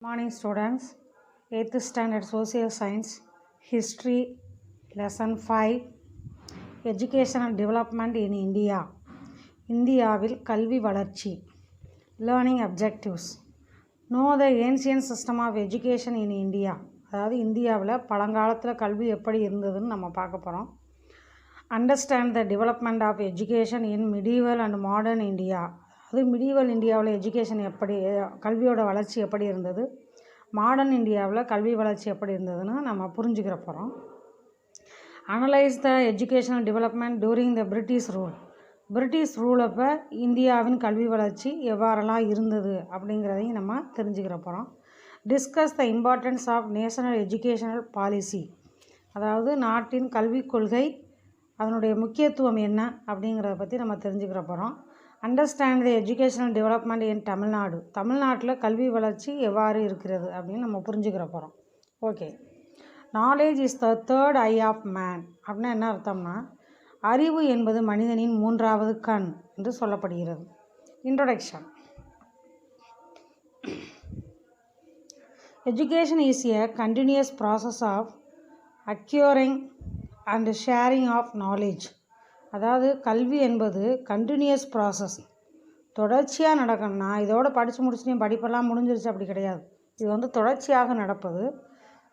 Morning students, 8th standard social science, history, lesson 5, educational development in India. இந்தியாவில் கல்வி வளர்ச்சி. Learning objectives. Know the ancient system of education in India. அதாவது இந்தியாவில் பழங்காலத்தில் கல்வி எப்படி இருந்ததுன்னு நம்ம பார்க்க போகிறோம். Understand the development of education in medieval and modern India. அது மிடிவல் இந்தியாவில் எஜுகேஷன் எப்படி, கல்வியோட வளர்ச்சி எப்படி இருந்தது, மாடர்ன் இந்தியாவில் கல்வி வளர்ச்சி எப்படி இருந்ததுன்னு நம்ம புரிஞ்சுக்கிற போகிறோம். Analyse the educational development during the British rule. British rule அப்போ இந்தியாவின் கல்வி வளர்ச்சி எவ்வாறெல்லாம் இருந்தது அப்படிங்கிறதையும் நம்ம தெரிஞ்சுக்கிற போகிறோம். Discuss the importance of national educational policy. அதாவது நாட்டின் கல்விக் கொள்கை அதனுடைய முக்கியத்துவம் என்ன அப்படிங்கிறத பற்றி நம்ம தெரிஞ்சுக்கிற போகிறோம். Understand the educational development in Tamil Nadu. தமிழ்நாட்டில் கல்வி வளர்ச்சி எவ்வாறு இருக்கிறது அப்படின்னு நம்ம புரிஞ்சுக்கிற போகிறோம். Okay. Knowledge is the third eye of man அப்படின்னா என்ன அர்த்தம்னா, அறிவு என்பது மனிதனின் மூன்றாவது கண் என்று சொல்லப்படுகிறது. Introduction. Education is a continuous process of acquiring and sharing of knowledge. அதாவது கல்வி என்பது கண்டினியூஸ் ப்ராசஸ், தொடர்ச்சியாக நடக்கணும்னா இதோடு படித்து முடிச்சுட்டு படிப்பெல்லாம் முடிஞ்சிருச்சு அப்படி கிடையாது. இது தொடர்ச்சியாக நடப்பது.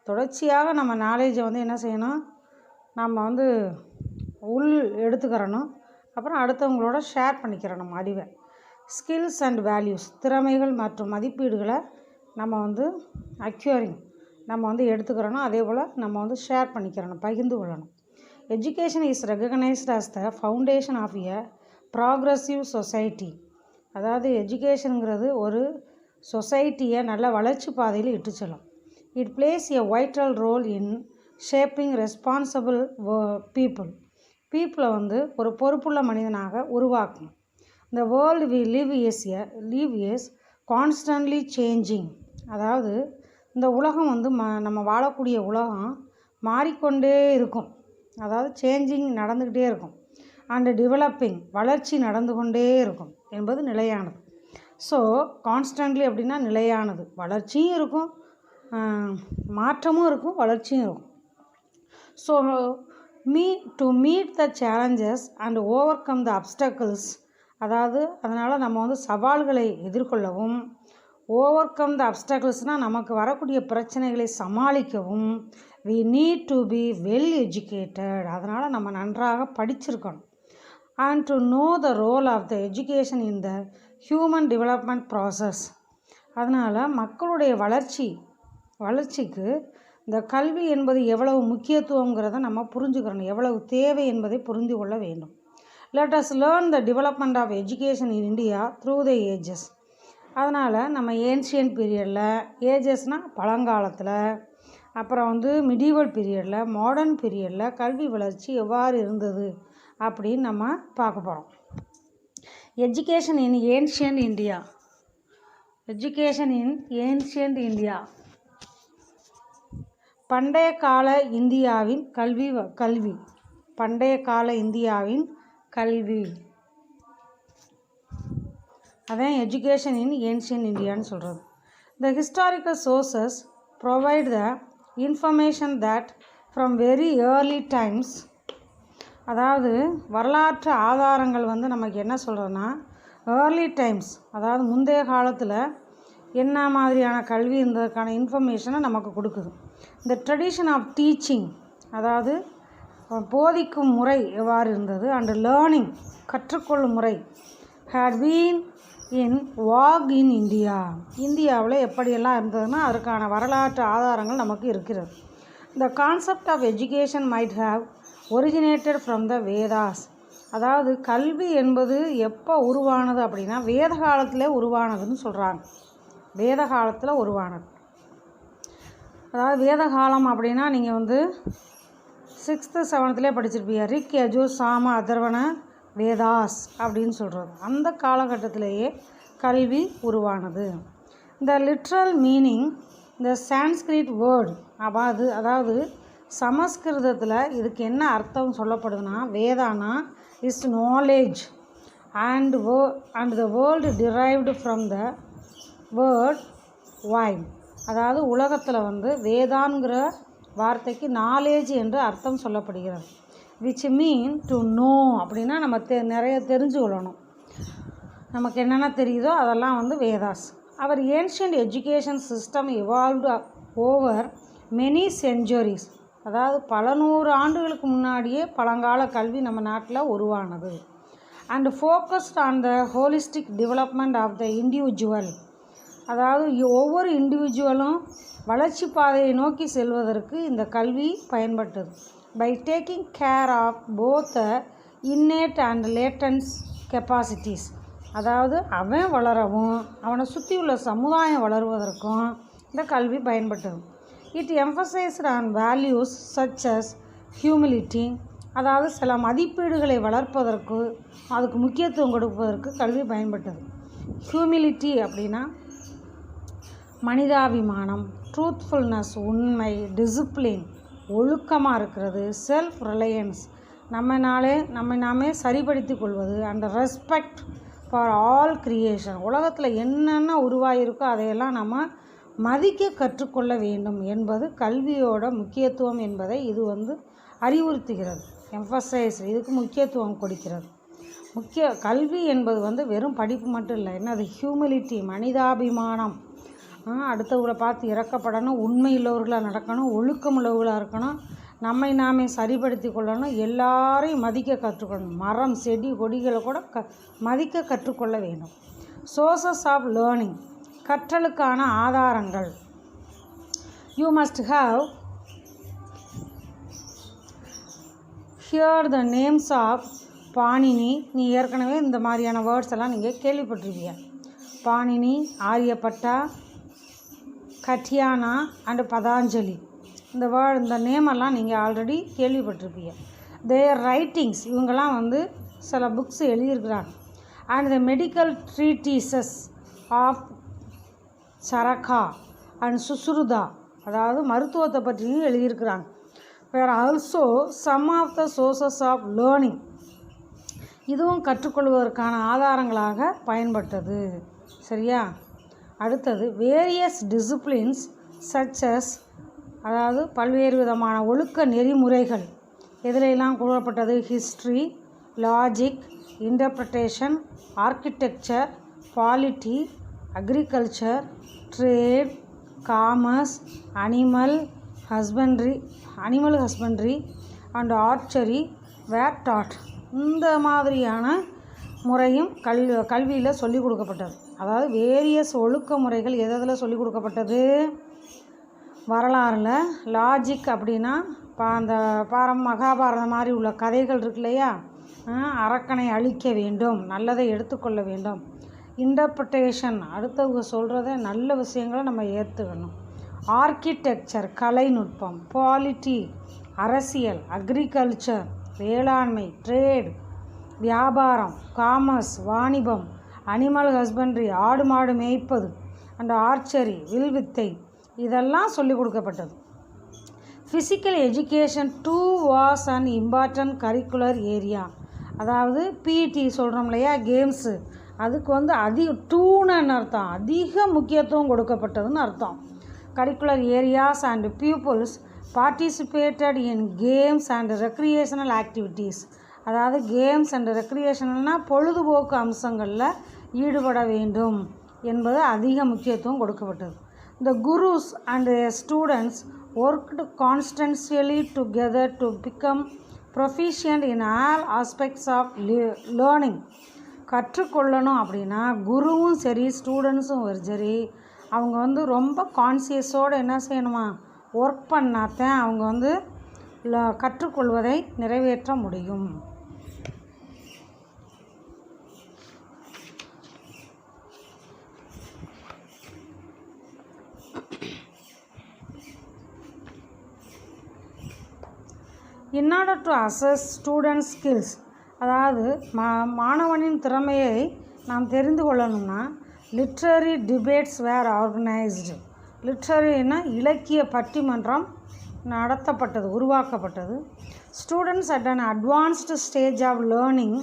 தொடர்ச்சியாக நம்ம நாலேஜை என்ன செய்யணும், நம்ம உள் எடுத்துக்கிறணும், அப்புறம் அடுத்தவங்களோட ஷேர் பண்ணிக்கிறணும் அறிவை. ஸ்கில்ஸ் அண்ட் வேல்யூஸ், திறமைகள் மற்றும் மதிப்பீடுகளை நம்ம அக்யூரிங் நம்ம எடுத்துக்கிறணும், அதே போல் நம்ம ஷேர் பண்ணிக்கிறணும், பகிர்ந்து கொள்ளணும். Education is recognized as the foundation of a progressive society. அதாவது எஜுகேஷனுங்கிறது ஒரு சொசைட்டியை நல்ல வளர்ச்சி பாதையில் இட்டு செல்லும். It plays a vital role in shaping responsible பீப்புளை ஒரு பொறுப்புள்ள மனிதனாக உருவாக்கும். The world we live is constantly changing. அதாவது இந்த உலகம் நம்ம வாழக்கூடிய உலகம் மாறிக்கொண்டே இருக்கும். அதாவது சேஞ்சிங் நடந்துக்கிட்டே இருக்கும். அண்டு டெவலப்பிங், வளர்ச்சி நடந்து கொண்டே இருக்கும் என்பது நிலையானது. ஸோ கான்ஸ்டன்ட்லி அப்படின்னா நிலையானது, வளர்ச்சியும் இருக்கும், மாற்றமும் இருக்கும், வளர்ச்சியும் இருக்கும். So to meet the challenges and over come த அப்டக்கிள்ஸ். அதாவது அதனால் நம்ம சவால்களை எதிர்கொள்ளவும், ஓவர் கம் த அப்டக்கிள்ஸ்னால் நமக்கு வரக்கூடிய பிரச்சனைகளை சமாளிக்கவும் we need to be well educated. அதனால் நம்ம நன்றாக படிச்சிருக்கணும். and to know the role of the education in the human development process. அதனால் மக்களுடைய வளர்ச்சிக்கு இந்த கல்வி என்பது எவ்வளவு முக்கியத்துவங்கிறத நம்ம புரிஞ்சுக்கிறணும், எவ்வளவு தேவை என்பதை புரிந்து கொள்ள வேண்டும். let us learn the development of education in India through the ages. அதனால் நம்ம ஏன்ஷியன்ட் பீரியடில், ஏஜஸ்னால் பழங்காலத்தில், அப்புறம் மிடிவல் பீரியடில், மாடர்ன் பீரியடில் கல்வி வளர்ச்சி எவ்வாறு இருந்தது அப்படின்னு நம்ம பார்க்க போகிறோம். Education in ancient India. Education in ancient India. பண்டைய கால இந்தியாவின் கல்வி. பண்டைய கால இந்தியாவின் கல்வி அதான் எஜுகேஷன் இன் ஏன்ஷியன்ட் இந்தியான்னு சொல்கிறது. த historical sources provide the information that from very early times. அதாவது வரலாற்று ஆதாரங்கள் நமக்கு என்ன சொல்கிறதுனா, ஏர்லி டைம்ஸ் அதாவது முந்தைய காலத்தில் என்ன மாதிரியான கல்வி இருந்ததுக்கான இன்ஃபர்மேஷனை நமக்கு கொடுக்குது. இந்த ட்ரெடிஷன் ஆஃப் டீச்சிங், அதாவது போதிக்கும் முறை எவ்வாறு இருந்தது, அண்டு லேர்னிங் கற்றுக்கொள்ளும் முறை had been in vogue in India. இந்தியாவில் எப்படியெல்லாம் இருந்ததுன்னா அதற்கான வரலாற்று ஆதாரங்கள் நமக்கு இருக்கிறது. The concept of education might have originated from the Vedas. அதாவது கல்வி என்பது எப்போ உருவானது அப்படின்னா வேத காலத்தில் உருவானதுன்னு சொல்கிறாங்க. வேத காலத்தில் உருவானது. அதாவது வேத காலம் அப்படின்னா நீங்கள் 6th 7th படிச்சிருப்பீங்க. ரிக் யஜுர் சாம அதர்வன வேதாஸ் அப்படின்னு சொல்கிறது. அந்த காலகட்டத்திலேயே கல்வி உருவானது. இந்த லிட்ரல் மீனிங், இந்த சான்ஸ்கிரிட் வேர்டு அதாவது சமஸ்கிருதத்தில் இதுக்கு என்ன அர்த்தம் சொல்லப்படுதுன்னா, Vedana is knowledge and the world derived from the word vine. அதாவது உலகத்தில் வந்து வேதாங்கிற வார்த்தைக்கு நாலேஜ் என்று அர்த்தம் சொல்லப்படுகிறது. விச் மீன் டு நோ அப்படின்னா நம்ம நிறைய தெரிஞ்சு கொள்ளணும். நமக்கு என்னென்ன தெரியுதோ அதெல்லாம் வந்து வேதாஸ். அவர் ancient education system evolved over many centuries. அதாவது பல நூறு ஆண்டுகளுக்கு முன்னாடியே பழங்கால கல்வி நம்ம நாட்டில் உருவானது. And focused on the holistic development of the individual. அதாவது ஒவ்வொரு இண்டிவிஜுவலும் வளர்ச்சி பாதையை நோக்கி செல்வதற்கு இந்த கல்வி பயன்பட்டது. By taking care of both the innate and latent capacities. அதாவது அவன் வளரவும் அவனை சுற்றி உள்ள சமுதாயம் வளருவதற்கும் இந்த கல்வி பயன்பட்டது. It emphasized on values such as humility. அதாவது சில மதிப்பீடுகளை வளர்ப்பதற்கு அதுக்கு முக்கியத்துவம் கொடுப்பதற்கு கல்வி பயன்பட்டது. ஹியூமிலிட்டி அப்படின்னா மனிதாபிமானம், ட்ரூத்ஃபுல்னஸ், உண்மை, டிசிப்ளின், ஒழுக்கமாக இருக்கிறது, செல்ஃப் ரிலையன்ஸ், நம்மை நாமே சரிப்படுத்தி கொள்வது, and respect for all creation. உலகத்தில் என்னென்ன உருவாகிருக்கோ அதையெல்லாம் நம்ம மதிக்க கற்றுக்கொள்ள வேண்டும் என்பது கல்வியோட முக்கியத்துவம் என்பதை இது வந்து அறிவுறுத்துகிறது. எம்பசைஸ், இதுக்கு முக்கியத்துவம் கொடுக்கிறது. கல்வி என்பது வந்து வெறும் படிப்பு மட்டும் இல்லை, என்னது ஹியூமிலிட்டி, மனிதாபிமானம், அடுத்தவங்களை பார்த்து இறக்கப்படணும், உண்மை உள்ளவர்களாக நடக்கணும், ஒழுக்கம் உள்ளவர்களாக இருக்கணும், நம்மை நாமே சரிப்படுத்தி கொள்ளணும், எல்லாரையும் மதிக்க கற்றுக்கொள்ளணும், மரம் செடி கொடிகளை கூட மதிக்க கற்றுக்கொள்ள வேண்டும். சோர்சஸ் ஆஃப் லேர்னிங், கற்றலுக்கான ஆதாரங்கள். You must have hear the names of Panini. நீ ஏற்கனவே இந்த மாதிரியான வேர்ட்ஸ் எல்லாம் நீங்கள் கேள்விப்பட்டிருப்பீங்க. பாணினி, ஆரியப்பட்டா, கட்டியானா அண்டு பதாஞ்சலி. இந்த நேமெல்லாம் நீங்கள் ஆல்ரெடி கேள்விப்பட்டிருப்பீங்க. தேர் ரைட்டிங்ஸ், இவங்கெல்லாம் வந்து சில புக்ஸ் எழுதியிருக்கிறாங்க. And the medical treatises of Charaka and Sushruta, அதாவது மருத்துவத்தை பற்றியும் எழுதியிருக்கிறாங்க. Were also some of the sources of learning, இதுவும் கற்றுக்கொள்வதற்கான ஆதாரங்களாக பயன்பட்டது. சரியா? அடுத்தது வேரியஸ் டிசிப்ளின்ஸ் சச்சஸ், அதாவது பல்வேறு விதமான ஒழுக்க நெறிமுறைகள் எதிலெல்லாம் கூறப்பட்டது? History, logic, interpretation, architecture, polity, agriculture, trade, commerce, animal husbandry and archery were taught. இந்த மாதிரியான முறையும் கல்வியில் சொல்லிக் கொடுக்கப்பட்டது. அதாவது வேரியஸ் ஒழுக்க முறைகள் எதில் சொல்லிக் கொடுக்கப்பட்டது? வரலாறில். லாஜிக் அப்படின்னா அந்த மகாபாரதம் மாதிரி உள்ள கதைகள் இருக்கு இல்லையா, அரக்கனை அழிக்க வேண்டும், நல்லதை எடுத்துக்கொள்ள வேண்டும். இன்டர்பிரிட்டேஷன், அடுத்தவங்க சொல்கிறத நல்ல விஷயங்களை நம்ம ஏற்றுக்கணும். ஆர்கிடெக்சர், கலைநுட்பம். பாலிட்டி, அரசியல். அக்ரிகல்ச்சர், வேளாண்மை. ட்ரேட், வியாபாரம். காமர்ஸ், வாணிபம். அனிமல் ஹஸ்பண்ட்ரி, ஆடு மாடு மேய்ப்பது. அண்ட் ஆர்ச்சரி, வில்வித்தை, இதெல்லாம் சொல்லிக் கொடுக்கப்பட்டது. Physical education too was an important curricular area. அதாவது பிடி சொல்கிறோம் இல்லையா, கேம்ஸு, அதுக்கு வந்து டூன்னு அர்த்தம், அதிக முக்கியத்துவம் கொடுக்கப்பட்டதுன்னு அர்த்தம். Curricular areas and peoples participated in games and recreational activities. அதாவது கேம்ஸ் அண்ட் ரெக்ரியேஷனல்னால் பொழுதுபோக்கு அம்சங்களில் ஈடுபட வேண்டும் என்பது அதிக முக்கியத்துவம் கொடுக்கப்பட்டது. The gurus and their students worked constantly together to become proficient in all aspects of learning. கற்றுக்கொள்ளணும் அப்படின்னா குருவும் சரி ஸ்டூடெண்ட்ஸும் சரி அவங்க வந்து ரொம்ப கான்சியஸோடு என்ன செய்யணுமா, ஒர்க் பண்ணாதான் அவங்க வந்து கற்றுக்கொள்வதை நிறைவேற்ற முடியும். In order to assess students' skills, அதாவது மாணவனின் திறமையை நாம் தெரிந்து கொள்ளணும்னா லிட்ரரி டிபேட்ஸ் வேர் ஆர்கனைஸ்டு. லிட்ரரினா இலக்கிய பட்டிமன்றம் நடத்தப்பட்டது, உருவாக்கப்பட்டது. Students at an advanced stage of learning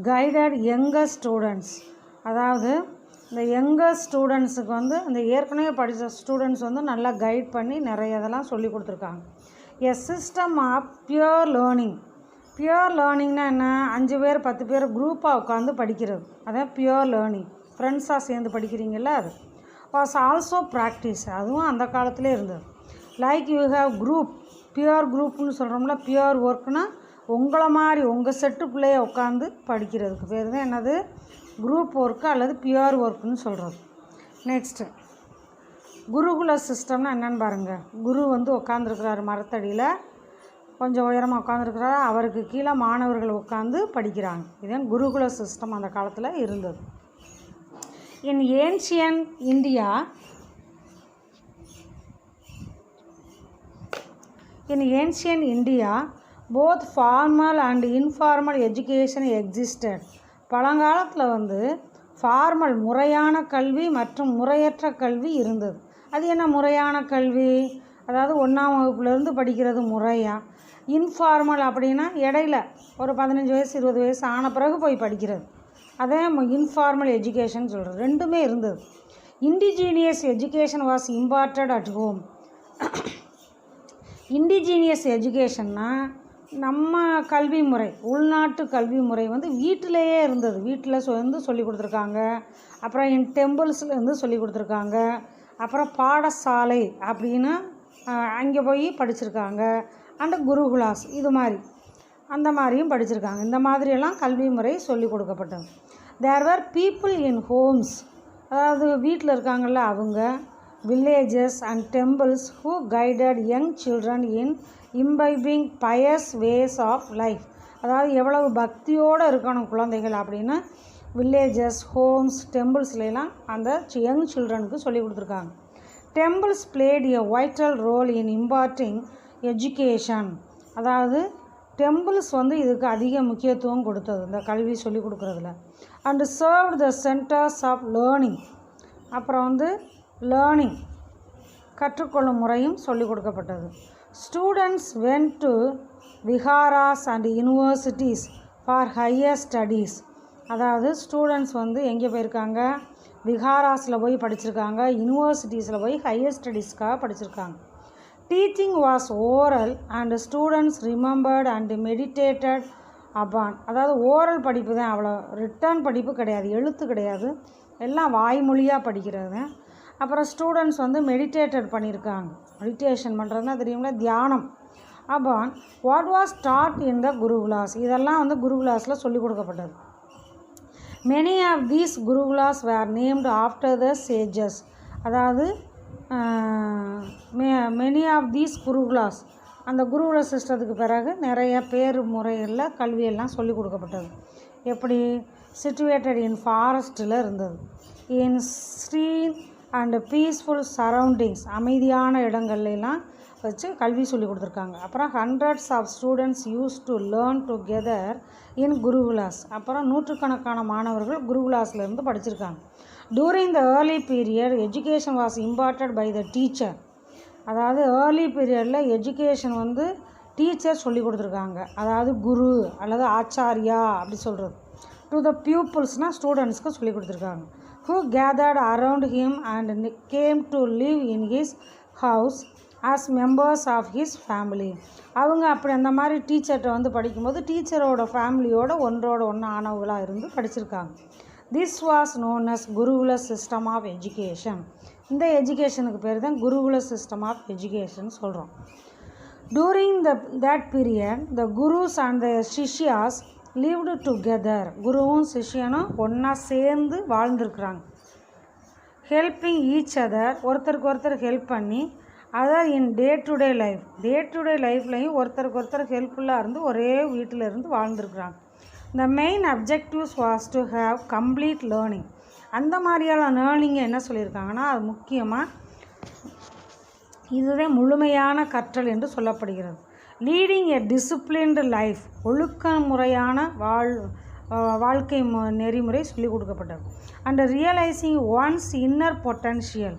guided younger students. அதாவது இந்த யங்கர் ஸ்டூடெண்ட்ஸுக்கு வந்து இந்த ஏற்கனவே படித்த ஸ்டூடெண்ட்ஸ் வந்து நல்லா கைட் பண்ணி நிறைய இதெல்லாம் சொல்லி கொடுத்துருக்காங்க. A system of pure learning. Pure லேர்னிங்னா என்ன? 5 பேர் 10 பேர் குரூப்பாக உட்காந்து படிக்கிறது, அதான் பியூர் லேர்னிங். ஃப்ரெண்ட்ஸாக சேர்ந்து படிக்கிறீங்கள, அது வாஸ் ஆல்சோ ப்ராக்டிஸ். அதுவும் அந்த காலத்திலே இருந்தது. Like you have group, pure குரூப்னு சொல்கிறோம்ல. பியூர் ஒர்க்னால் உங்களை மாதிரி உங்கள் செட்டுக்குள்ளேயே உட்காந்து படிக்கிறதுக்கு பேர் தான் என்னது? குரூப் ஒர்க்கு அல்லது பியூர் ஒர்க்குன்னு சொல்கிறது. நெக்ஸ்ட்டு குருகுல சிஸ்டம்னா என்னென்னு பாருங்கள். குரு வந்து உட்காந்துருக்கிறாரு மரத்தடியில், கொஞ்சம் உயரமாக உட்காந்துருக்கிறாரு. அவருக்கு கீழே மாணவர்கள் உட்காந்து படிக்கிறாங்க. இதுதான் குருகுல சிஸ்டம் அந்த காலத்தில் இருந்தது. இன் ancient India, both formal and informal education existed. பழங்காலத்தில் வந்து ஃபார்மல் முறையான கல்வி மற்றும் முறையற்ற கல்வி இருந்தது. அது என்ன முறையான கல்வி? அதாவது 1ஆம் வகுப்புலேருந்து படிக்கிறது முறையாக. இன்ஃபார்மல் அப்படின்னா இடையில ஒரு 15 வயசு 20 வயசு ஆன பிறகு போய் படிக்கிறது, அதே இன்ஃபார்மல் எஜுகேஷன் சொல்கிறது. ரெண்டுமே இருந்தது. Indigenous education was imparted at home. Indigenous எஜுகேஷன்னா நம்ம கல்வி முறை, உள்நாட்டு கல்வி முறை வந்து வீட்டிலேயே இருந்தது. வீட்டில் வந்து சொல்லி கொடுத்துருக்காங்க. அப்புறம் என் டெம்பிள்ஸ்லேருந்து சொல்லி கொடுத்துருக்காங்க. அப்புறம் பாடசாலை அப்படின்னு அங்கே போய் படிச்சிருக்காங்க. அண்ட் குருகுலாஸ் இது மாதிரி அந்த மாதிரியும் படிச்சிருக்காங்க. இந்த மாதிரியெல்லாம் கல்வி முறை சொல்லி கொடுக்கப்பட்டது. தேர் வேர் பீப்புள் இன் ஹோம்ஸ், அதாவது வீட்டில் இருக்காங்கள்ல அவங்க, villages and temples who guided young children in imbibing pious ways of life. அதாவது எவ்வளவு பக்தியோடு இருக்கணும் குழந்தைகள் அப்படின்னு வில்லேஜஸ், ஹோம்ஸ், டெம்பிள்ஸ்லாம் அந்த யங் சில்ட்ரனுக்கு சொல்லி கொடுத்துருக்காங்க. Temples played a vital role in imparting education. அதாவது டெம்பிள்ஸ் வந்து இதுக்கு அதிக முக்கியத்துவம் கொடுத்தது இந்த கல்வி சொல்லி கொடுக்குறதுல. And served the centres of learning. அப்புறம் வந்து லேர்னிங் கற்றுக்கொள்ளும் முறையும் சொல்லி கொடுக்கப்பட்டது. Students went to viharas and universities for higher studies. அதாவது ஸ்டூடெண்ட்ஸ் வந்து எங்கே போயிருக்காங்க? விஹாராஸில் போய் படிச்சிருக்காங்க, யூனிவர்சிட்டிஸில் போய் ஹையர் ஸ்டடீஸ்க்காக படிச்சிருக்காங்க. Teaching was oral and students remembered and meditated upon. அதாவது ஓரல் படிப்பு தான், அவ்வளோ ரிட்டன் படிப்பு கிடையாது, எழுத்து கிடையாது, எல்லாம் வாய்மொழியாக படிக்கிறது. அப்புறம் ஸ்டூடெண்ட்ஸ் வந்து மெடிடேட்டட் பண்ணியிருக்காங்க. மெடிடேஷன் பண்ணுறதுனா தெரியுங்களா, தியானம். Upon what was taught in the gurukulas. இதெல்லாம் வந்து குருகுலாஸில் சொல்லிக் கொடுக்கப்பட்டது. Many of these gurukulas were named after the sages. அதாவது மெனி ஆஃப் தீஸ் குருகுலாஸ், அந்த குருகுல சிஸ்டத்துக்கு பிறகு நிறைய பேர் முறைகளில் கல்வியெல்லாம் சொல்லிக் கொடுக்கப்பட்டது. எப்படி? சிச்சுவேட்டட் இன் ஃபாரஸ்ட்டில் இருந்தது. In serene and peaceful surroundings, அமைதியான இடங்கள்லாம் வச்சு கல்வி சொல்லி கொடுத்துருக்காங்க. அப்புறம் hundreds of students use to learn together in gurukulas. அப்புறம் நூற்றுக்கணக்கான மாணவர்கள் குருகுலாஸ்லேருந்து படிச்சிருக்காங்க. During the early period education was imparted by the teacher. அதாவது ஏர்லி பீரியடில் எஜுகேஷன் வந்து டீச்சர் சொல்லி கொடுத்துருக்காங்க, அதாவது குரு அல்லது ஆச்சாரியா அப்படி சொல்கிறது. டு த பியூப்புள்ஸ்னால் ஸ்டூடெண்ட்ஸ்க்கு சொல்லி கொடுத்துருக்காங்க. who gathered around him and came to live in his house as members of his family. அவங்க அப்படி அந்த மாதிரி டீச்சர்கிட்ட வந்து படிக்கும்போது டீச்சரோட ஃபேமிலியோட ஒன்றோட ஒன்று ஆனவங்களாக இருந்து படிச்சிருக்காங்க. This was known as gurukula system of education. இந்த எஜுகேஷனுக்கு பேர் தான் குருகுல சிஸ்டம் ஆஃப் எஜுகேஷன் சொல்கிறோம். During that period the gurus and the shishyas lived together. குருவும் சிஷ்யனும் ஒன்றா சேர்ந்து வாழ்ந்துருக்குறாங்க. ஹெல்ப்பிங் ஈச் அதர், ஒருத்தருக்கு ஒருத்தர் ஹெல்ப் பண்ணி, other in day to day life, day to day லைஃப்லையும் ஒருத்தருக்கு ஒருத்தர் ஹெல்ப்ஃபுல்லாக இருந்து ஒரே வீட்டில் இருந்து வாழ்ந்துருக்குறாங்க. The main objectives was to have complete learning. அந்த மாதிரியான லேர்னிங்கை என்ன சொல்லியிருக்காங்கன்னா, அது முக்கியமாக இதுதான் முழுமையான கற்றல் என்று சொல்லப்படுகிறது. லீடிங் எ டிசிப்ளின்டு லைஃப், ஒழுக்க முறையான வாழ்க்கை நெறிமுறை சொல்லிக் கொடுக்கப்பட்டது. And realising one's inner potential,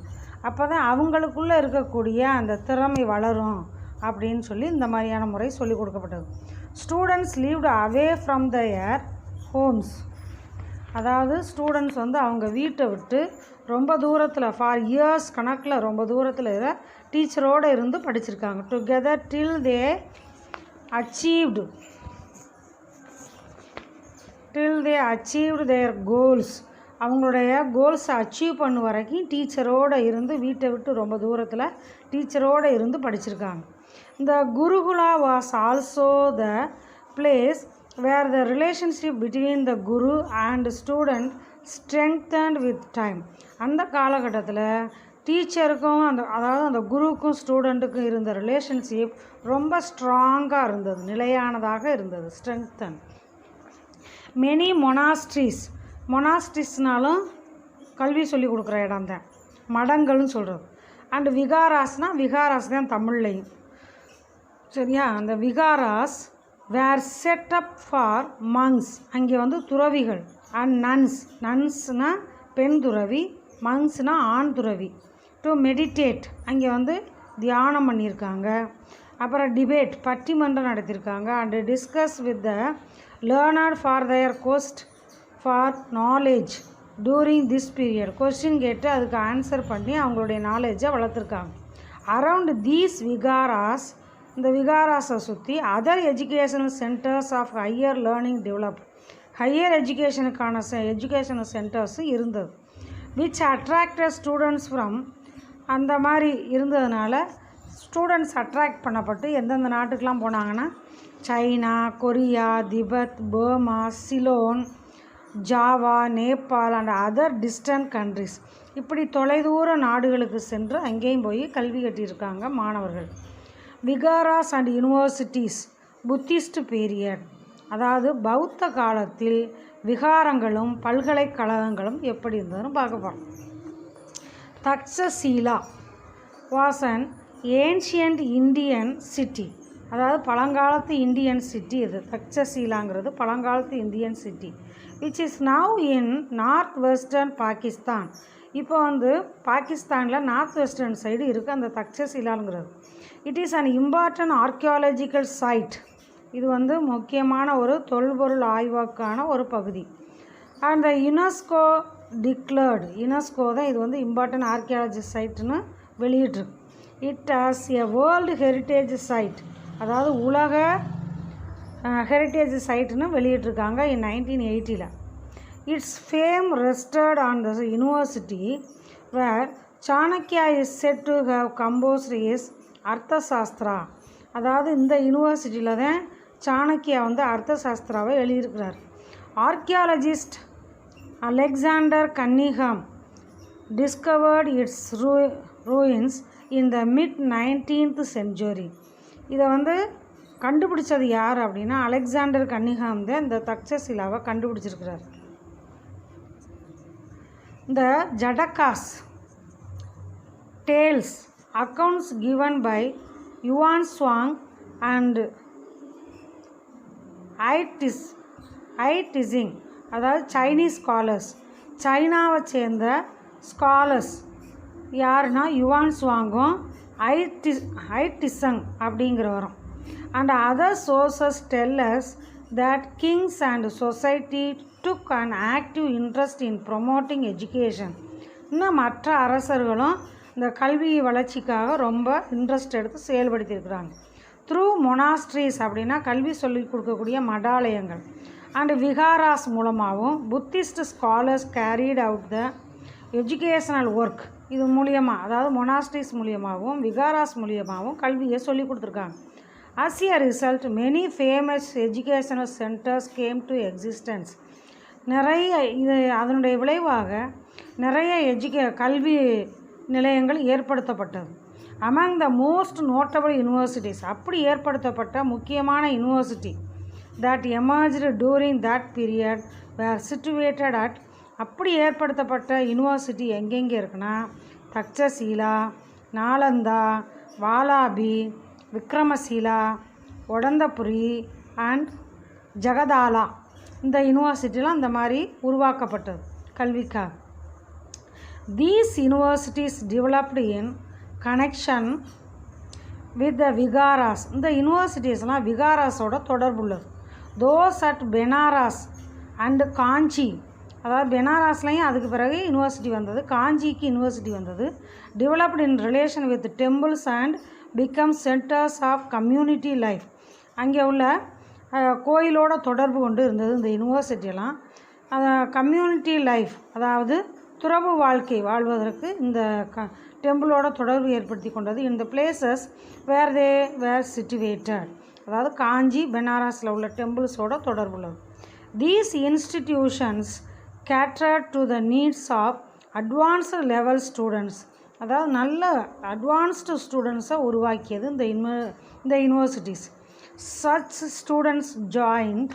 அப்போ தான் அவங்களுக்குள்ளே இருக்கக்கூடிய அந்த திறமை வளரும் அப்படின்னு சொல்லி இந்த மாதிரியான முறை சொல்லிக் கொடுக்கப்பட்டது. Students leaved away from their homes. அதாவது ஸ்டூடெண்ட்ஸ் வந்து அவங்க வீட்டை விட்டு ரொம்ப தூரத்தில் ஃபார் இயர்ஸ் கணக்கில் ரொம்ப தூரத்தில் டீச்சரோடு இருந்து படிச்சிருக்காங்க. டுகெதர் டில் தே அச்சீவ்டு தேர் கோல்ஸ். அவங்களுடைய கோல்ஸை அச்சீவ் பண்ண வரைக்கும் டீச்சரோடு இருந்து வீட்டை விட்டு ரொம்ப தூரத்தில் டீச்சரோடு இருந்து படிச்சிருக்காங்க. இந்த gurukula was also the place where the relationship between the guru and student strengthened with time. அந்த காலகட்டத்தில் டீச்சருக்கும் அந்த குருவுக்கும் ஸ்டூடெண்ட்டுக்கும் இருந்த ரிலேஷன்ஷிப் ரொம்ப ஸ்ட்ராங்காக இருந்தது, நிலையானதாக இருந்தது. ஸ்ட்ரெங்தன். மெனி மொனாஸ்ட்ரிஸ்னாலும் கல்வி சொல்லி கொடுக்குற இடம் தான், மடங்கள்னு சொல்கிறது. அண்டு விகாராஸ் தான் தமிழ்லையும். சரியா? அந்த விகாராஸ் வேர் செட்டப் ஃபார் மங்ஸ். அங்கே வந்து துறவிகள். அண்ட் நன்ஸ்னால் பெண் துறவி, மங்ஸ்னால் ஆண் துறவி. டு மெடிடேட், அங்கே வந்து தியானம் பண்ணியிருக்காங்க. அப்புறம் டிபேட், பட்டிமன்றம் நடத்தியிருக்காங்க. And discuss with the learned for their quest for knowledge during this period. Question கேட்டு அதுக்கு ஆன்சர் பண்ணி அவங்களுடைய நாலேஜை வளர்த்துருக்காங்க. அரவுண்ட் தீஸ் விகாராஸ், இந்த விகாராஸை சுற்றி other educational centres of higher learning develop. Higher எஜுகேஷனுக்கான எஜுகேஷனல் சென்டர்ஸும் இருந்தது. Which attracted students from. அந்த மாதிரி இருந்ததுனால ஸ்டூடெண்ட்ஸ் அட்ராக்ட் பண்ணப்பட்டு எந்தெந்த நாட்டுக்கெலாம் போனாங்கன்னா China, Korea, Tibet, Burma, Ceylon, Java, Nepal and other distant countries. இப்படி தொலைதூர நாடுகளுக்கு சென்று அங்கேயும் போய் கல்வி கட்டியிருக்காங்க மாணவர்கள். Viharas and universities Buddhist period. அதாவது பௌத்த காலத்தில் விகாரங்களும் பல்கலைக்கழகங்களும் எப்படி இருந்ததுன்னு பார்க்க போகிறோம். Takshashila was an ancient Indian city. அதாவது பழங்காலத்து இந்தியன் சிட்டி இது. தக்ஷசீலாங்கிறது பழங்காலத்து Indian city. Which is now in north western Pakistan. இப்போ வந்து பாகிஸ்தானில் நார்த் வெஸ்டர்ன் சைடு இருக்குது அந்த தக்ஷசீலாங்கிறது. It is an important archaeological site. இது வந்து முக்கியமான ஒரு தொல்பொருள் ஆய்வுக்கான ஒரு பகுதி. அண்ட் யுனெஸ்கோ டிக்ளேர்டு, யுனெஸ்கோ தான் இது வந்து இம்பார்ட்டன்ட் ஆர்கியாலஜி சைட்டுன்னு வெளியிட்ருக்கு. It as a world heritage site. அதாவது உலக ஹெரிட்டேஜ் சைட்டுன்னு வெளியிட்ருக்காங்க in 1980. Its fame rested on the university where Chanakya is set to have composed is Arthashastra. அதாவது இந்த யூனிவர்சிட்டியில் தான் சாணக்கியா வந்து அர்த்தசாஸ்திராவை எழுதியிருக்கிறார். Archaeologist Alexander Cunningham discovered its ruins in the mid 19th century. இதை வந்து கண்டுபிடிச்சது யார் அப்படின்னா அலெக்சாண்டர் கன்னிங்ஹாம் தான் இந்த தக்ஷசிலாவை கண்டுபிடிச்சிருக்கிறார். இந்த ஜடகாஸ் tales accounts given by Yuan Shuang and Ai-Tizing, அதாவது சைனீஸ் ஸ்காலர்ஸ், சைனாவை சேர்ந்த ஸ்காலர்ஸ் யாருன்னா யுவான் சுவாங்கும் ஐடிசங் அப்படிங்கிறவரும். And other sources tell us that kings and society took an active interest in promoting education. இன்னும் மற்ற அரசர்களும் இந்த கல்வி வளர்ச்சிக்காக ரொம்ப இன்ட்ரெஸ்ட் எடுத்து செயல்படுத்தியிருக்கிறாங்க. த்ரூ மொனாஸ்ட்ரீஸ் அப்படின்னா கல்வி சொல்லி கொடுக்கக்கூடிய மடாலயங்கள். அண்டு விகாராஸ் மூலமாகவும் Buddhist scholars carried out the educational work. இது மூலியமாக, அதாவது மொனாஸ்ட்ரீஸ் மூலியமாகவும் விகாராஸ் மூலியமாகவும் கல்வியை சொல்லி கொடுத்துருக்காங்க. As a result, many famous educational centers came to existence. அதனுடைய விளைவாக நிறைய கல்வி நிலையங்கள் ஏற்படுத்தப்பட்டது. Among the most notable universities, அப்படி ஏற்படுத்தப்பட்ட முக்கியமான university that emerged during that period were situated at, அப்படி ஏற்படுத்தப்பட்ட யூனிவர்சிட்டி எங்கெங்கே இருக்குன்னா தக்ஷசீலா, நாலந்தா, வாலாபி, விக்ரமசீலா, ஒடந்தபுரி அண்ட் ஜகதாலா. இந்த யூனிவர்சிட்டிலாம் இந்த மாதிரி உருவாக்கப்பட்டது கல்விக்காக. These universities developed in connection with the viharas. இந்த யூனிவர்சிட்டிஸ்லாம் விகாராஸோட தொடர்புள்ளது. Those at Benares and Kanchi, அதாவது பெனாரஸ்லையும் அதுக்கு பிறகு யூனிவர்சிட்டி வந்தது, காஞ்சிக்கு யூனிவர்சிட்டி வந்தது. Developed in relation with temples and become centres of community life. அங்கே உள்ள கோயிலோட தொடர்பு கொண்டு இருந்தது இந்த யூனிவர்சிட்டியெல்லாம். கம்யூனிட்டி லைஃப் அதாவது துறவு வாழ்க்கை வாழ்வதற்கு இந்த டெம்பிளோட தொடர்பு ஏற்படுத்தி கொண்டது. இந்த places where they where situated, அதாவது காஞ்சி பெனாரஸில் உள்ள டெம்பிள்ஸோட தொடர்பு உள்ளது. These institutions catered to the needs of advanced level students, அதாவது நல்ல அட்வான்ஸ்டு ஸ்டூடெண்ட்ஸை உருவாக்கியது இந்த universities. Such students joined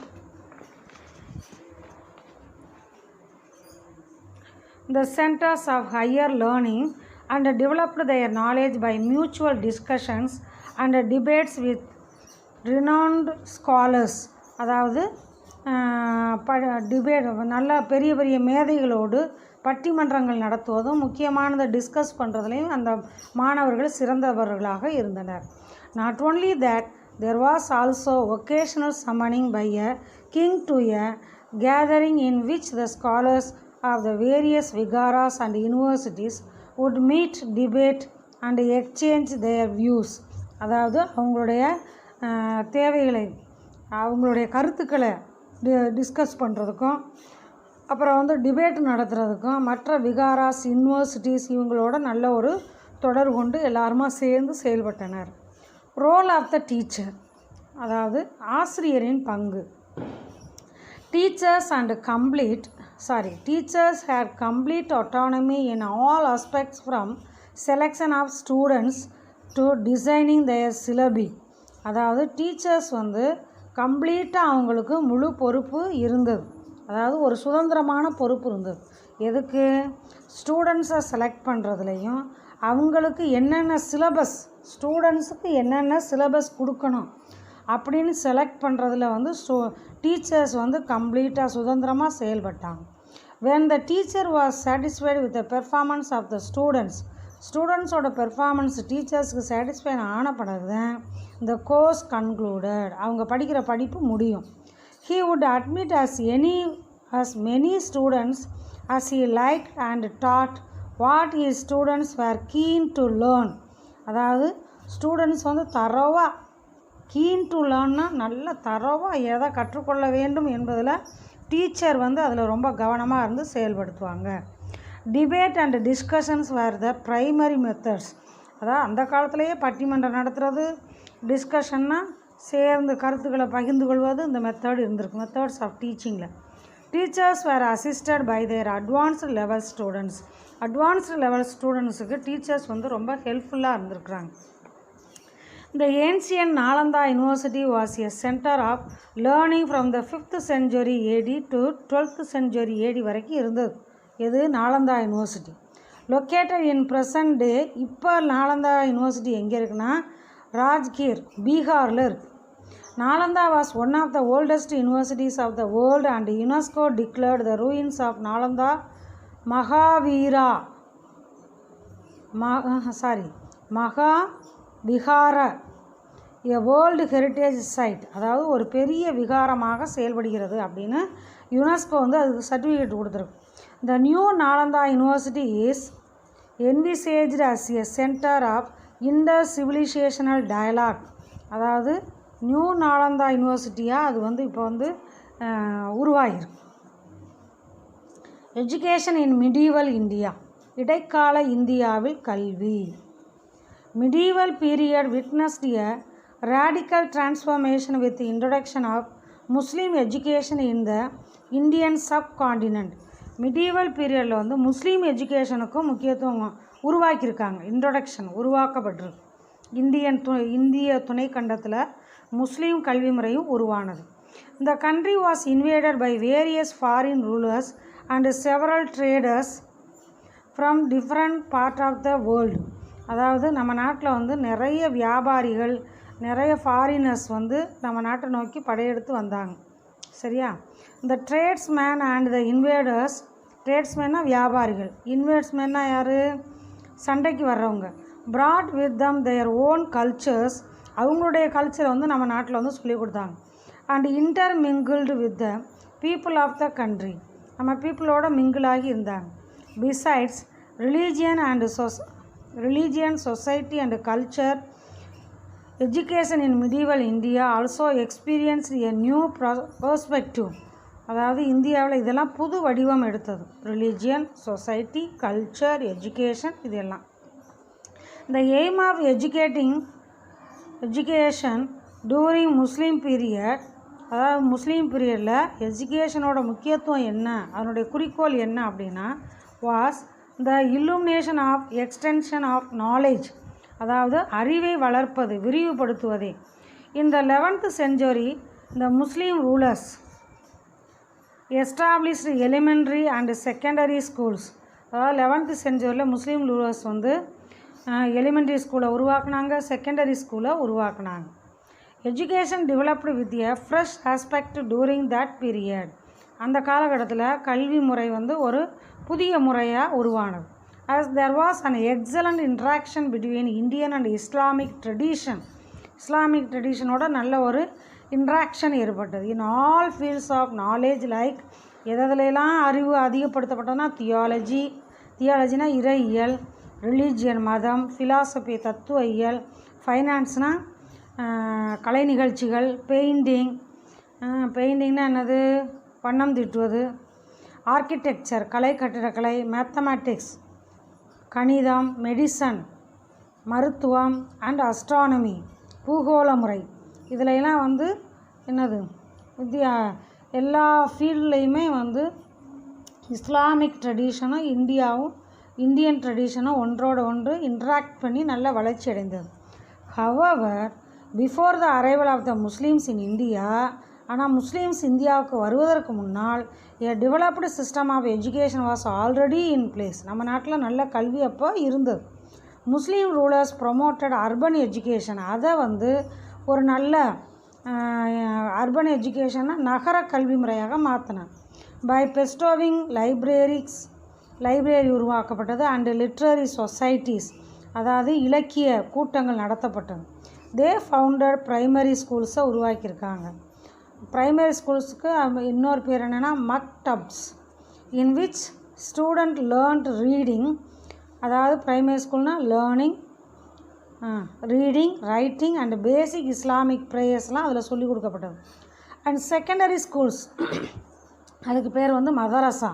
the centers of higher learning and developed their knowledge by mutual discussions and debates with renowned scholars. அதாவது debate நல்ல பெரிய பெரிய மேதைகளோடு பட்டிமன்றங்கள் நடத்துவதும் முக்கியமானதை discuss பண்ணுறதுலையும் அந்த மாணவர்கள் சிறந்தவர்களாக இருந்தனர். Not only that, there was also occasional summoning by a king to a gathering in which the scholars of the various viharas and universities would meet, debate and exchange their views. அதாவது அவங்களுடைய தேவைகளை, அவங்களுடைய கருத்துக்களை discuss பண்ணுறதுக்கும் அப்புறம் debate நடத்துகிறதுக்கும் மற்ற விகாராஸ் universities இவங்களோட நல்ல ஒரு தொடர்பு கொண்டு எல்லாருமா சேர்ந்து செயல்பட்டனர். ரோல் ஆஃப் த டீச்சர், அதாவது ஆசிரியரின் பங்கு. Teachers had complete autonomy in all aspects from selection of students to designing their syllabi. அதாவது டீச்சர்ஸ் கம்ப்ளீட்டாக அவங்களுக்கு முழு பொறுப்பு இருந்தது, அதாவது ஒரு சுதந்திரமான பொறுப்பு இருந்தது. எதுக்கு? ஸ்டூடெண்ட்ஸை செலக்ட் பண்ணுறதுலையும் அவங்களுக்கு என்னென்ன சிலபஸ், ஸ்டூடெண்ட்ஸுக்கு என்னென்ன சிலபஸ் கொடுக்கணும் அப்படின்னு செலக்ட் பண்ணுறதுல டீச்சர்ஸ் கம்ப்ளீட்டாக சுதந்திரமாக செயல்பட்டாங்க. when the teacher was satisfied with the performance of the ஸ்டூடெண்ட்ஸோட பெர்ஃபார்மன்ஸ் டீச்சர்ஸுக்கு சாட்டிஸ்ஃபை ஆன பிறகு இந்த கோர்ஸ் கன்க்ளூடட், அவங்க படிக்கிற படிப்பு முடியும். he would admit as many students as he liked and taught what his students were keen to learn. அதாவது ஸ்டூடெண்ட்ஸ் தரோவாக, கீன் டு லேர்ன்னா நல்ல தரோவாக எதை கற்றுக்கொள்ள வேண்டும் என்பதில் டீச்சர் அதில் ரொம்ப கவனமாக இருந்து செயல்படுத்துவாங்க. Debate and discussions were the primary methods. அதாவது அந்த காலத்திலேயே பட்டிமன்றம் நடத்துகிறது, டிஸ்கஷன்னா சேர்ந்து கருத்துக்களை பகிர்ந்து கொள்வது, இந்த மெத்தட் இருந்திருக்கு. மெத்தட்ஸ் ஆஃப் டீச்சிங்கில் teachers were assisted by their advanced level students. Advanced level ஸ்டூடெண்ட்ஸுக்கு டீச்சர்ஸ் ரொம்ப ஹெல்ப்ஃபுல்லாக இருந்திருக்கிறாங்க. The ancient Nalanda University was a center of learning from the 5th century AD to 12th century AD வரைக்கும் இருந்தது. இது Nalanda university. Located in present டே. இப்போ Nalanda university எங்கே இருக்குன்னா ராஜ்கீர், பீகாரில் இருக்குது. Nalanda was one of the oldest universities of the world and UNESCO declared the ruins of Nalanda Mahavihara a world heritage site. அதாவது ஒரு பெரிய விகாரமாக செயல்படுகிறது அப்படின்னு யுனெஸ்கோ அதுக்கு சர்டிஃபிகேட் கொடுத்துருக்கு. The new Nalanda University is envisaged as a center of inter-civilizational dialogue. அதாவது new Nalanda யூனிவர்சிட்டியாக அது இப்போ உருவாகிருக்கு. Education in மிடீவல் India. இடைக்கால இந்தியாவில் கல்வி. Medieval period witnessed a radical transformation with the introduction of Muslim education in the Indian subcontinent. மிடீவல் பீரியடில் முஸ்லீம் எஜுகேஷனுக்கும் முக்கியத்துவம் உருவாக்கியிருக்காங்க. Introduction உருவாக்கப்பட்டிருக்கு. இந்திய துணைக்கண்டத்தில் முஸ்லீம் கல்வி முறையும் உருவானது. The country was invaded by various foreign rulers and several traders from different parts of the world. அதாவது நம்ம நாட்டில் நிறைய வியாபாரிகள், நிறைய ஃபாரினர்ஸ் நம்ம நாட்டை நோக்கி படையெடுத்து வந்தாங்க. சரியா? இந்த ட்ரேட்ஸ்மேன் அண்ட் த இன்வேடர்ஸ். ட்ரேட்ஸ்மேன்னா வியாபாரிகள், இன்வேட்ஸ்மேன்னா யார்? சண்டைக்கு வர்றவங்க. brought with them their own cultures. அவங்களுடைய கல்ச்சரை நம்ம நாட்டில் சொல்லிக் கொடுத்தாங்க. and intermingled with the people of the country. நம்ம பீப்புளோட மிங்கிள் ஆகி இருந்தாங்க. Besides religion society and culture education in medieval India also experience a new perspective. அதாவது இந்தியாவில் இதெல்லாம் புது வடிவம் எடுத்தது. ரிலீஜியன், சொசைட்டி, கல்ச்சர், எஜுகேஷன் இதெல்லாம். The aim of education during Muslim period, அதாவது முஸ்லீம் பீரியடில் எஜுகேஷனோட முக்கியத்துவம் என்ன, அதனுடைய குறிக்கோள் என்ன அப்படின்னா, was the illumination of extension of knowledge, அதாவது அறிவை வளர்ப்பது, விரிவுபடுத்துவதே. இந்த 11th century the Muslim rulers established elementary and secondary schools. அதாவது 11th century முஸ்லீம் ரூலர்ஸ் வந்து எலிமெண்ட்ரி ஸ்கூலை உருவாக்குனாங்க, செகண்டரி ஸ்கூலை உருவாக்குனாங்க. Education developed with a fresh aspect during that period. அந்த காலகட்டத்தில் கல்வி முறை வந்து ஒரு புதிய முறையாக உருவானது. as there was an excellent interaction between Indian and Islamic tradition. Islamic ட்ரெடிஷனோட நல்ல ஒரு இன்ட்ராக்ஷன் ஏற்பட்டது. In all fields of knowledge like எதிலெல்லாம் அறிவு அதிகப்படுத்தப்பட்டதுன்னா தியாலஜினா இறையியல், ரிலீஜியன் மதம், ஃபிலாசபி தத்துவ இயல், ஃபைனான்ஸ்னால் கலை நிகழ்ச்சிகள், பெயிண்டிங்னா என்னது, வண்ணம் தீட்டுவது, ஆர்கிடெக்சர் கலை, கட்டிடக்கலை, மேத்தமேட்டிக்ஸ் கணிதம், மெடிசன் மருத்துவம், அண்ட் அஸ்ட்ரானமி பூகோள முறை. இதிலெல்லாம் வந்து என்னது எல்லா ஃபீல்ட்லேயுமே வந்து இஸ்லாமிக் ட்ரெடிஷனும் இந்தியன் ட்ரெடிஷனும் ஒன்றோட ஒன்று இன்ட்ராக்ட் பண்ணி நல்ல வளர்ச்சி அடைந்தது. However before the arrival of the Muslims in India, ஆனால் முஸ்லீம்ஸ் இந்தியாவுக்கு வருவதற்கு முன்னால் a developed system of education was already in place. நம்ம நாட்டில் நல்ல கல்வி அப்போ இருந்தது. Muslim rulers promoted urban education, அதை வந்து ஒரு நல்ல அர்பன் எஜுகேஷனை நகர கல்வி முறையாக மாற்றினாங்க. பை பெஸ்டோவிங் லைப்ரரி உருவாக்கப்பட்டது, அண்டு லிட்ரரி சொசைட்டிஸ், அதாவது இலக்கிய கூட்டங்கள் நடத்தப்பட்டது. தே ஃபவுண்டட் ப்ரைமரி ஸ்கூல்ஸை உருவாக்கியிருக்காங்க. ப்ரைமரி ஸ்கூல்ஸுக்கு இன்னொரு பேர் என்னென்னா மக்டப்ஸ், in which student learned reading. அதாவது ப்ரைமரி ஸ்கூல்னால் learning, reading, writing and basic Islamic ப்ரேயர்ஸ்லாம் அதில் சொல்லிக் கொடுக்கப்பட்டது. அண்ட் செகண்டரி ஸ்கூல்ஸ், அதுக்கு பேர் வந்து மதரசா,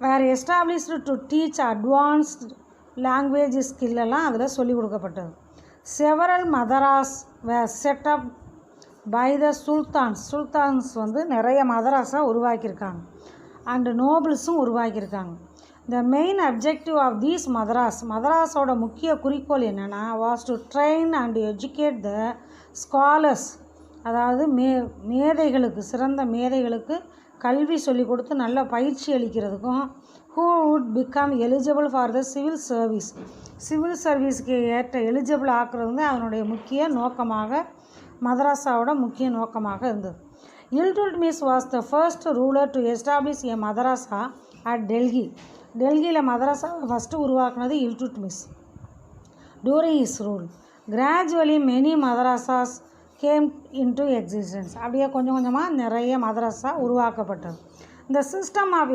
were established to teach advanced language ஸ்கில்லெல்லாம் அதில் சொல்லிக் கொடுக்கப்பட்டது. Several madrasas were set up by the sultans வந்து நிறைய மதராஸா உருவாக்கியிருக்காங்க. அண்டு நோபல்ஸும் உருவாக்கியிருக்காங்க. The main objective of these மதராஸோட முக்கிய குறிக்கோள் என்னென்னா, was to train and educate the scholars, அதாவது மேதைகளுக்கு, சிறந்த மேதைகளுக்கு கல்வி சொல்லிக் கொடுத்து நல்ல பயிற்சி அளிக்கிறதுக்கும், who would become eligible for the civil சர்வீஸ்க்கு ஏற்ற எலிஜிபிள் ஆக்குறது வந்து அதனுடைய முக்கிய நோக்கமாக, மதராஸாவோட முக்கிய நோக்கமாக இருந்தது. Iltutmish was the first ruler to establish a madrasa at டெல்லியில் மதராஸா ஃபஸ்ட்டு உருவாக்குனது Iltutmish. During is rule gradually many madrasas came into existence. அப்படியே கொஞ்சம் கொஞ்சமாக நிறைய மதரசா உருவாக்கப்பட்டது. இந்த system of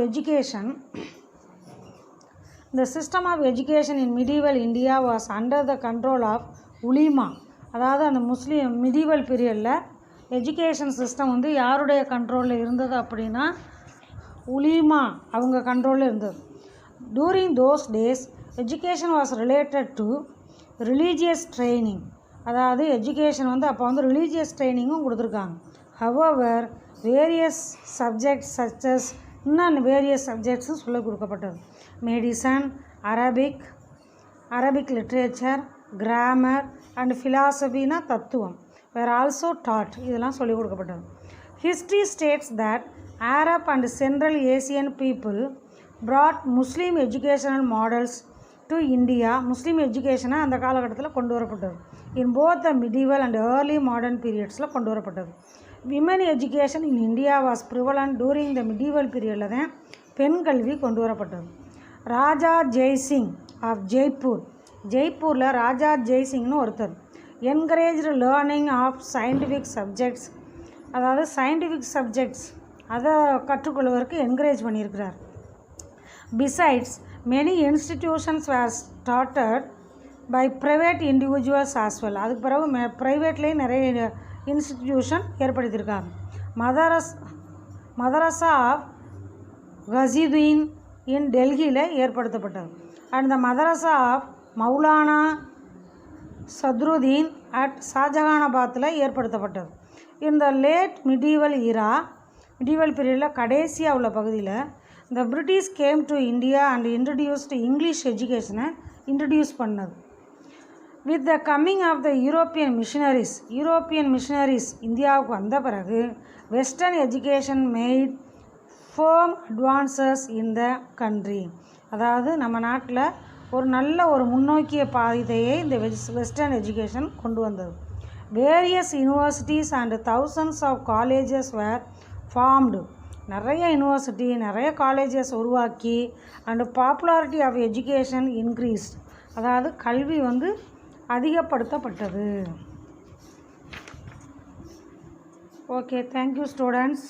education in medieval India was under the control of ulema. அதாவது அந்த மிடிவல் பீரியடில் எஜுகேஷன் சிஸ்டம் வந்து யாருடைய கண்ட்ரோலில் இருந்தது அப்படின்னா உலிமா அவங்க கண்ட்ரோலில் இருந்தது. During those days education was related to religious training. அதாவது எஜுகேஷன் வந்து அப்போ வந்து ரிலீஜியஸ் ட்ரைனிங்கும் கொடுத்துருக்காங்க. ஹவவர் வேரியஸ் சப்ஜெக்ட்ஸ் சச்சஸ், இன்னும் வேரியஸ் சப்ஜெக்ட்ஸும் சொல்லிக் கொடுக்கப்பட்டது. Medicine, Arabic literature, grammar and ஃபிலாசபினா தத்துவம் வேர் ஆல்சோ டாட், இதெல்லாம் சொல்லிக் கொடுக்கப்பட்டது. History states that Arab and Central Asian people brought Muslim educational models to India. Muslim எஜுகேஷனை அந்த காலகட்டத்தில் கொண்டு வரப்பட்டது. In both the medieval and early modern பீரியட்ஸில் கொண்டு வரப்பட்டது. Women education in India was prevalent during the medieval பீரியடில் தான் பெண் கல்வி கொண்டு வரப்பட்டது. ராஜா ஜெய்சிங் ஆஃப் ஜெய்ப்பூரில் ராஜா ஜெய்சிங்னு ஒருத்தர் encouraged learning of scientific subjects, அதாவது சயின்டிஃபிக் சப்ஜெக்ட்ஸ் அதை கற்றுக்கொள்வதற்கு என்கரேஜ் பண்ணியிருக்கிறார். Besides many institutions were started by private individuals as well. அதுக்கு பிறகு ப்ரைவேட்லேயே நிறைய இன்ஸ்டிடியூஷன் ஏற்படுத்தியிருக்காங்க. மதரசா ஆஃப் கஸீதுதீன் இன் டெல்லியில் ஏற்படுத்தப்பட்டது. And the madrasa of Maulana Sadruddin at ஷாஜகானாபாத்தில் ஏற்படுத்தப்பட்டது. இந்த லேட் மிடீவல் பீரியடில் கடைசியாக உள்ள பகுதியில் இந்த British came to India and introduced English எஜுகேஷனை இன்ட்ரடியூஸ் பண்ணது. With the coming of the European missionaries இந்தியாவுக்கு வந்த பிறகு western education made firm advances in the country. அதாவது நம்ம நாட்டில் ஒரு நல்ல ஒரு முன்னோக்கிய பாதையை இந்த வெஸ்டர்ன் எஜுகேஷன் கொண்டு வந்தது. Various universities and thousands of colleges were formed. நிறைய யூனிவர்சிட்டி நிறைய காலேஜஸ் உருவாக்கி and popularity of education increased. அதாவது கல்வி அதிகப்படுத்தப்பட்டது. Okay, thank you students.